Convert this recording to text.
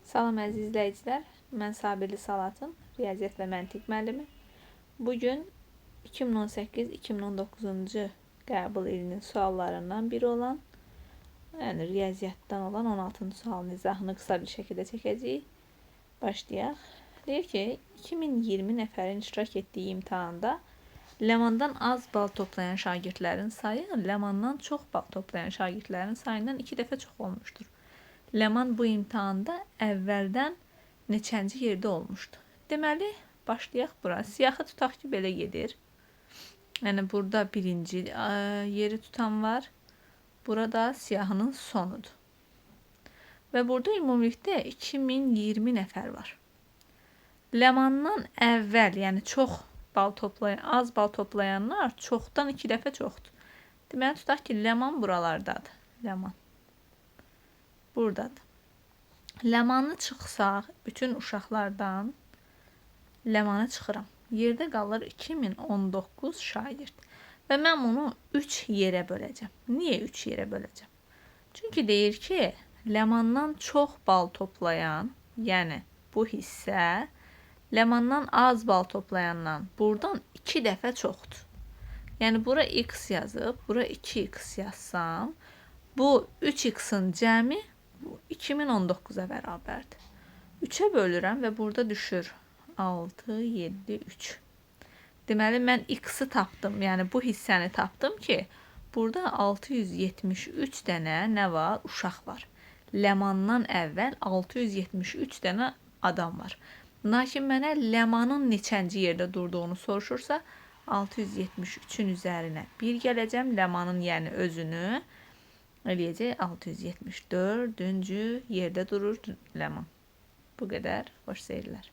Salam əziz izləyicilər, mən Sabirli Salatın riyaziyyat və məntiq müəllimi. Bugün 2018-2019-cu qəbul ilinin suallarından biri olan, yəni riyaziyyatdan olan 16-cı sualın izahını qısa bir şəkildə çəkəcəyik. Başlayaq. Deyir ki, 2020 nəfərin iştirak etdiyi imtahanda Ləmandan az bal toplayan şagirdlərin sayı Ləmandan çox bal toplayan şagirdlərin sayından 2 dəfə çox olmuşdur. Ləman bu imtahanda əvvəldən neçənci yerdə olmuşdu? Deməli, başlayaq bura. Siyahı tutaq ki, belə gedir. Yəni, burada birinci yeri tutan var. Burada siyahının sonudur. Və burada ümumilikdə 2020 nəfər var. Ləmandan əvvəl, yəni çox bal toplayan, az bal toplayanlar çoxdan 2 dəfə çoxdur. Deməli, tutaq ki, Ləman buralardadır. Ləman. Buradadır. Ləmanı çıxsaq, bütün uşaqlardan Ləmanı çıxıram. Yerdə qalır 2019 şagird. Və mən bunu 3 yerə böləcəm. Niyə 3 yerə böləcəm? Çünki deyir ki, Ləmandan çox bal toplayan, yəni bu hissə, Ləmandan az bal toplayandan buradan 2 dəfə çoxdur. Yəni, bura x yazıb, bura 2x yazsam, bu 3x-in cəmi 2019-a bərabərdir. 3-ə bölürəm və burada düşür 6, 7, 3. Deməli, mən x-i tapdım, yəni bu hissəni tapdım ki, burada 673 dənə nə var? Uşaq var. Ləmandan əvvəl 673 dənə adam var. Lakin mənə Ləmanın neçənci yerdə durduğunu soruşursa, 673-ün üzərinə 1 gələcəm, Ləmanın yəni özünü eləyəcək 674-cü yerdə durur Ləman. Bu qədər. Xoş seyirlər.